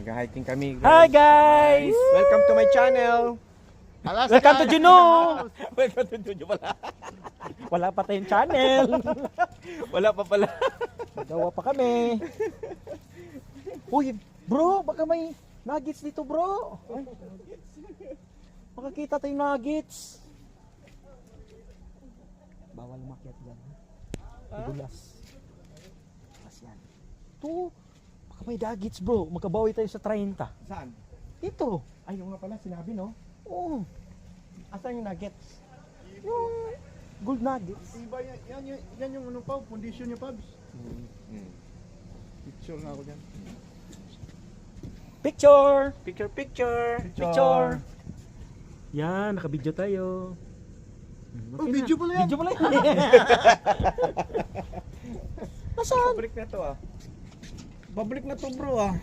Mag-hiking kami. Hi guys! Welcome to my channel. Welcome to Juno! Welcome to Juno pala. Wala pa tayong channel. Wala pa pala. Magawa pa kami. Uy, bro, baka may nuggets dito, bro. Ay, makakita tayong nuggets. Bawal makiat dyan. Madulas. Mas yan. Ito, baka may nuggets, bro. Magkabawi tayo sa 30. Saan? Dito. Ay, yung nga pala, sinabi, no? Oo. Asan yung nuggets? Yung gold nuggets. Iba yan yung ano pa, condition niya, Pabs. Picture nga ako dyan. Picture! Picture. Yan, nakabidyo tayo. Oh, video pala yan. Video pala yan. Nasaan? Babalik na to, ah. Babalik na to, bro, ah.